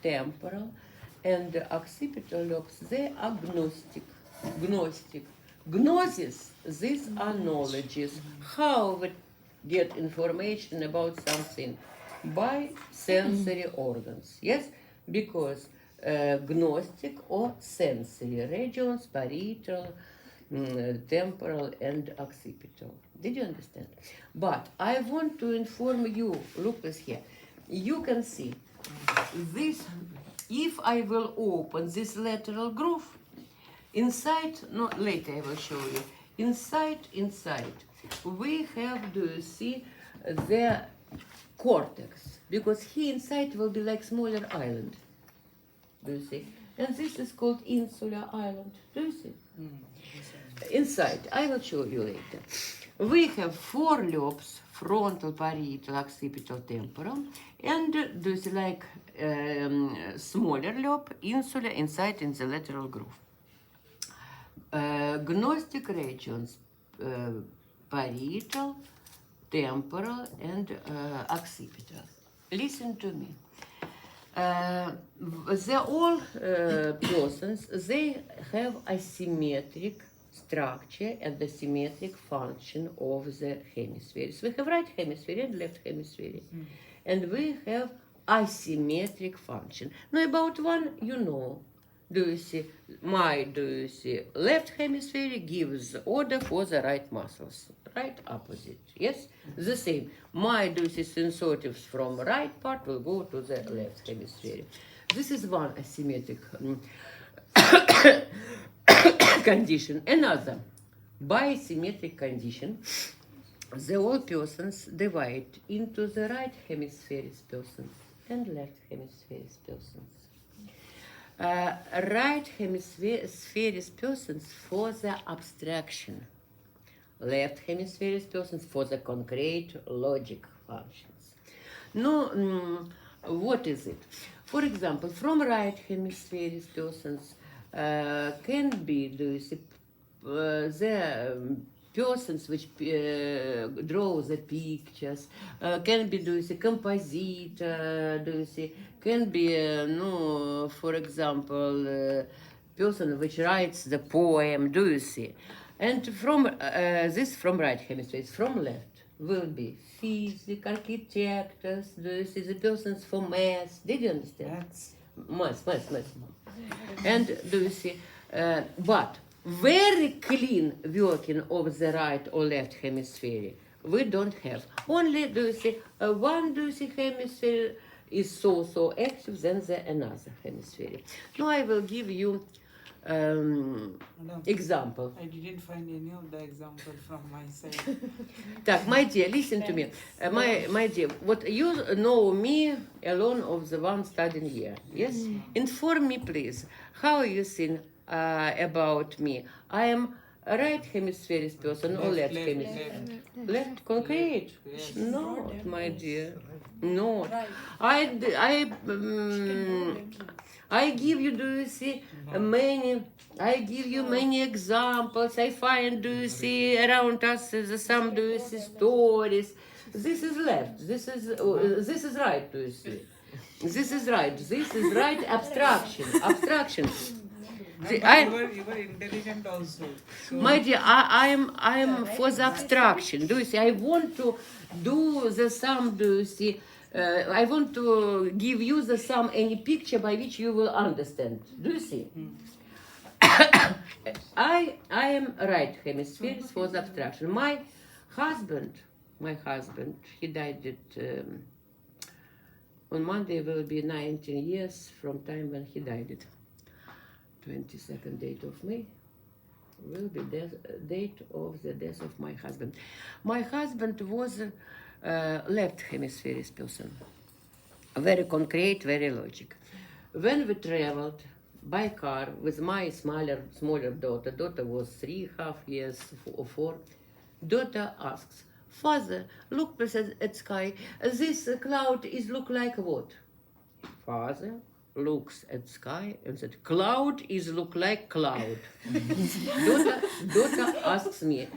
temporal and occipital lobes, they are gnostic. Gnosis, these are knowledges. How we get information about something? By sensory organs, yes? Because gnostic or sensory regions, parietal, temporal and occipital. Did you understand? But I want to inform you, look this here. You can see this, if I will open this lateral groove, inside, no, later I will show you, inside, we have, do you see, the cortex, because here inside will be like smaller island, do you see? And this is called insular island, do you see? Inside, I will show you later. We have 4 lobes, frontal, parietal, occipital, temporal, and do you see like smaller lobe, insular, inside in the lateral groove. Gnostic regions, parietal, temporal, and occipital. Listen to me. All persons, they have asymmetric structure and the symmetric function of the hemispheres. We have right hemisphere and left hemisphere. And we have asymmetric function. Now about one, you know. Do you see? Left hemisphere gives order for the right muscles. Right opposite. Yes? The same. Sensitives from right part will go to the left hemisphere. This is one asymmetric condition. Another bisymmetric condition. The all persons divide into the right hemisphere's persons and left hemisphere's persons. Right hemisphere's persons for the abstraction, left hemisphere's persons for the concrete logic functions. Now, what is it? For example, from right hemisphere's persons can be the persons which draw the pictures, can be the compositor, can be, for example, person which writes the poem, do you see? And from this from right hemisphere, from left will be physics, architects, do you see, the persons for math, did you understand? Math. And do you see, but very clean working of the right or left hemisphere we don't have. Only do you see one hemisphere is so active than the another hemisphere. Now I will give you example. I didn't find any of the example from my side. Так, my dear, listen to me. My dear, what you know me alone of the one studying here, yes? Inform me, please. How you think about me? I am a right hemisphere's person or left hemisphere? Left, concrete? Yes. No, my dear. No. I give you, do you see, I give you many examples. I find, do you see, around us some, do you see, stories. This is left. This is right, do you see. This is right. This is right. Abstraction. You were intelligent also. So My dear, I am for the abstraction. Do you see? I want to do the sum. Do you see? I want to give you the sum, any picture by which you will understand. Do you see? I am right hemisphere for the abstraction. My husband, he died on Monday. Will be 19 years from time when he died. 22nd date of May will be date of the death of my husband. My husband was left hemisphere person. Very concrete, very logic. When we traveled by car with my smaller daughter was 3.5 years or 4, daughter asks, "Father, look please at sky. This cloud is look like what?" Father looks at sky and said, "Cloud is look like cloud." daughter asks me,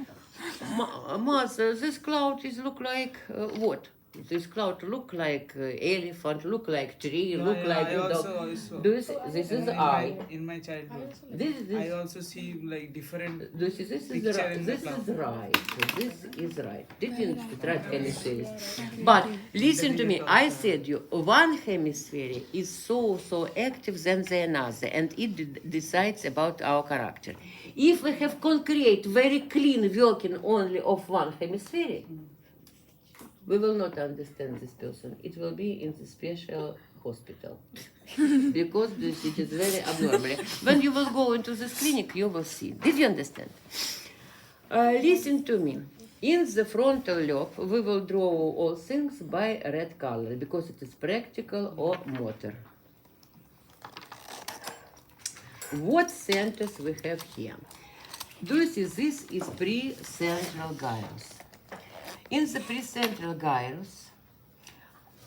"Mother, this cloud is look like what?" This cloud look like elephant, look like tree, Yeah, look yeah, like I a dog. also Do you see? This is eye. in my childhood. This I also see like different this is picture in the this cloud. is right. This is right. Didn't right hemisphere. But listen to me. I said you one hemisphere is so active than the another, and it decides about our character. If we have concrete, very clean working only of one hemisphere, we will not understand this person. It will be in the special hospital. Because this it is very abnormal. When you will go into this clinic, you will see. Did you understand? Listen to me. In the frontal lobe, we will draw all things by red color because it is practical or motor. What centers we have here? Do you see this is precentral gyrus? In the precentral gyrus,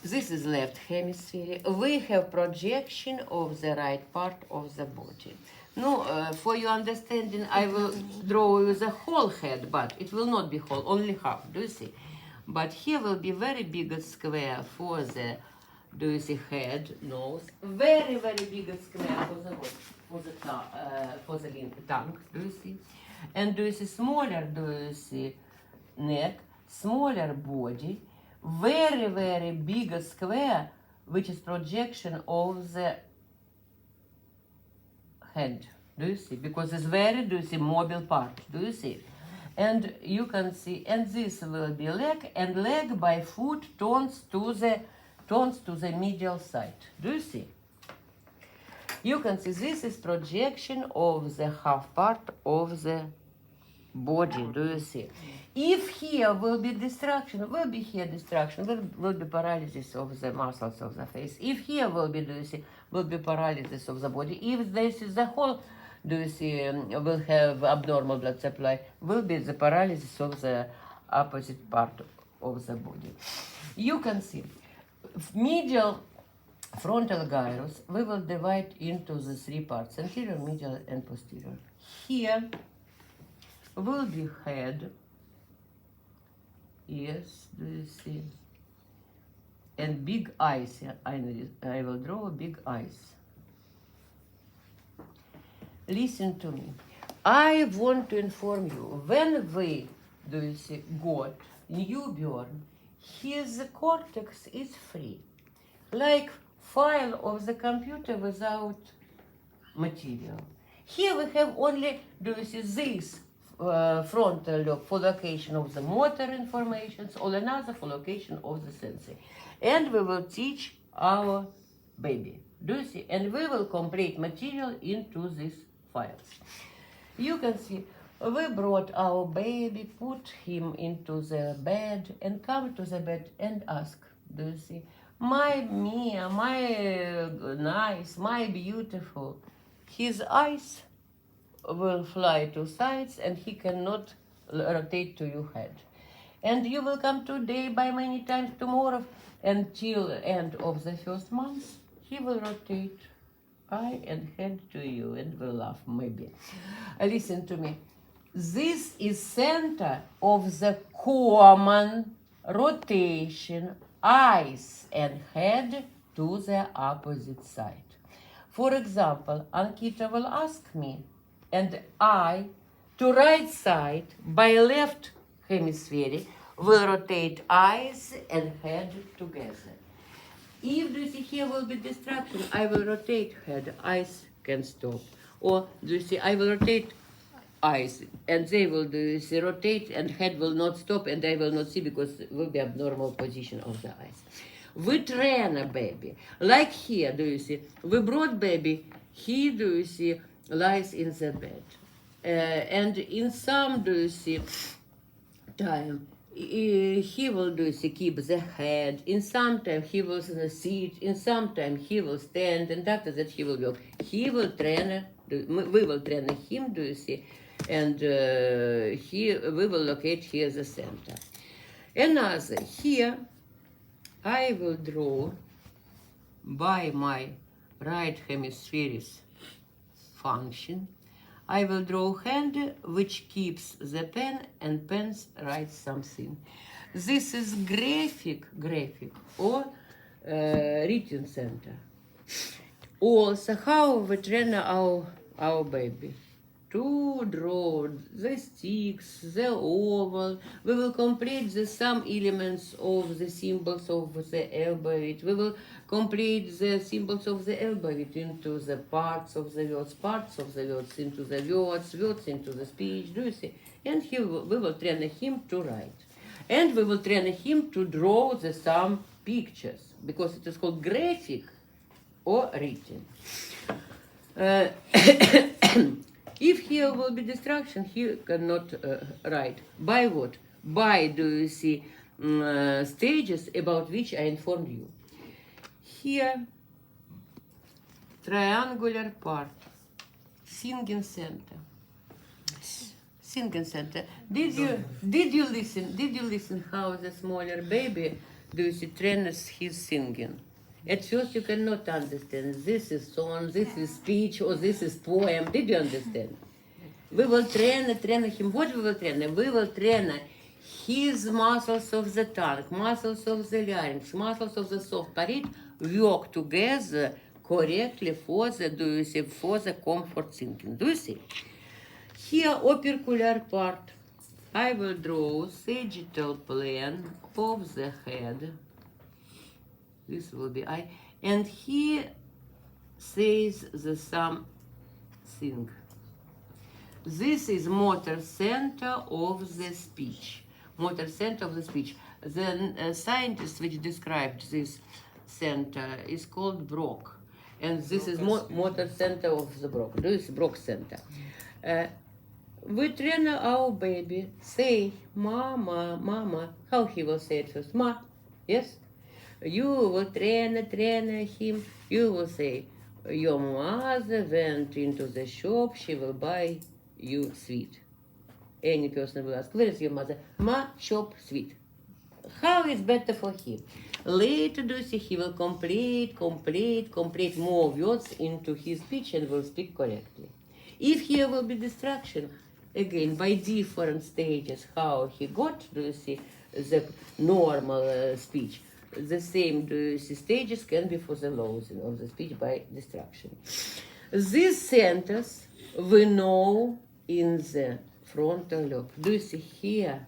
this is left hemisphere. We have projection of the right part of the body. Now, for your understanding, I will draw you the whole head, but it will not be whole, only half. Do you see? But here will be very big square for the, do you see, head, nose, very big square for the for the tongue. Do you see? And do you see smaller? Do you see neck? Smaller body, very big square, which is projection of the head. Do you see? Because it's very, do you see, mobile part. Do you see? And you can see, and this will be leg, and leg by foot turns to the medial side. Do you see? You can see this is projection of the half part of the body. Do you see? If here will be distraction, will be here distraction, will be paralysis of the muscles of the face. If here will be, do you see, will be paralysis of the body. If this is the whole, do you see, will have abnormal blood supply, will be the paralysis of the opposite part of the body. You can see, medial frontal gyrus, we will divide into the three parts, anterior, medial, and posterior. Here will be head. Yes, do you see? And big eyes. I will draw big eyes. Listen to me. I want to inform you, when we, do you see, got newborn, his cortex is free. Like file of the computer without material. Here we have only, do you see, this frontal lobe for location of the motor informations or another for location of the sensory. And we will teach our baby. Do you see? And we will complete material into these files. You can see we brought our baby, put him into the bed and come to the bed and ask, do you see, my Mia, my nice, my beautiful, his eyes will fly to sides and he cannot rotate to your head. And you will come today by many times tomorrow until end of the first month. He will rotate eye and head to you and will laugh maybe. Listen to me. This is center of the common rotation eyes and head to the opposite side. For example, Ankita will ask me, and I, to right side by left hemisphere, will rotate eyes and head together. If do you see here will be distraction, I will rotate head, eyes can stop. Or do you see, I will rotate eyes and they will do you see, rotate and head will not stop and I will not see because it will be abnormal position of the eyes. We train a baby. Like here, do you see, we brought baby, he, do you see, lies in the bed. And in some, do you see, time, he will do you see, keep the head. In some time, he will sit. In some time, he will stand. And after that, he will walk. He will train, we will train him, do you see, and we will locate here the center. Another, here, I will draw by my right hemisphere's function. I will draw hand which keeps the pen and pens write something. This is graphic or reading center. Also, how we train our baby to draw the sticks, the oval. We will complete the some elements of the symbols of the alphabet. We will complete the symbols of the alphabet into the parts of the words into the words into the speech. Do you see? And we will train him to write. And we will train him to draw the some pictures, because it is called graphic or written. If here will be distraction, he cannot write. By what? By, do you see, stages about which I informed you. Here, triangular part, singing center. Singing center. Did you listen how the smaller baby, do you see, trains his singing? At first you cannot understand. This is song, this is speech, or this is poem. Did you understand? We will train him. What we will train? We will train his muscles of the tongue, muscles of the larynx, muscles of the soft palate work together correctly for the, do you see, for the comfort thinking. Do you see? Here, opercular part. I will draw sagittal plane of the head. This will be I. And he says the something. This is motor center of the speech. Motor center of the speech. The scientist which described this center is called Brock. And this is motor center of the Brock. This is Brock center. We train our baby, say, mama, mama. How he will say it first? Ma, yes? You will train him. You will say, your mother went into the shop, she will buy you sweet. Any person will ask, where is your mother? Ma, shop, sweet. How is better for him? Later, do you see, he will complete more words into his speech and will speak correctly. If here will be distraction, again, by different stages, how he got, do you see, the normal speech, the same, do you see, stages can be for the losing of the speech by distraction. This sentence we know in the frontal lobe. Do you see here?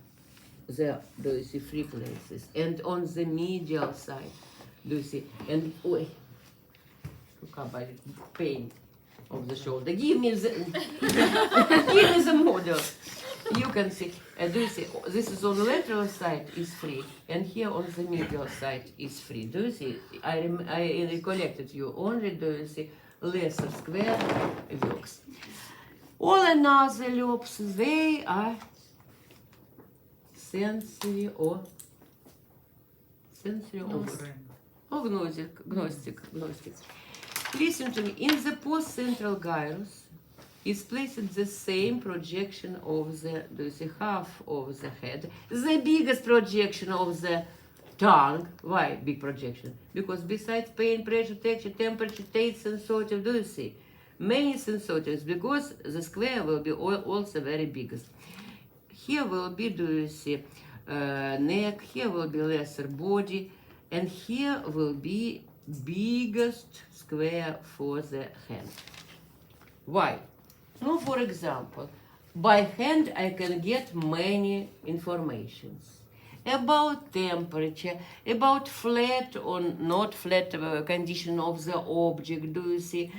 Do you see three places? And on the medial side, do you see? And pain of the shoulder. Give me the give me the model. You can see. Do you see? This is on the lateral side is free, and here on the medial side is free. Do you see? I recollected you only. Do you see? Lesser square works. All another lobes, they are sensory or gnostic. Listen to me. In the post-central gyrus is placed the same projection of the, do you see, half of the head, the biggest projection of the tongue. Why big projection? Because besides pain, pressure, texture, temperature, taste, sensitive, do you see? Many sensitives, because the square will be also very biggest. Here will be, do you see, neck, here will be lesser body, and here will be biggest square for the hand. Why? No, for example, by hand I can get many informations about temperature, about flat or not flat condition of the object, do you see,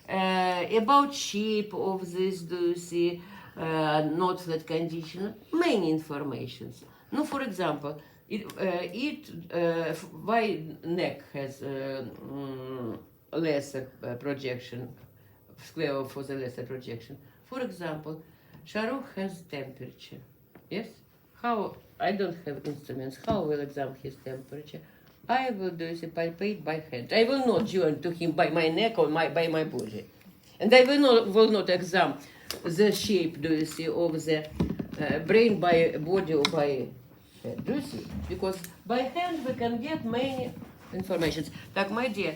about shape of this, do you see, not flat condition, many informations. No, for example, why neck has lesser projection, square for the lesser projection. For example, Shahrukh has temperature, yes? How, I don't have instruments, how will examine his temperature? I will do is palpate by hand. I will not join to him by my neck or by my body. And I will not examine the shape, do you see, of the brain by body or by head. Do you see? Because by hand we can get many informations. Так, my dear,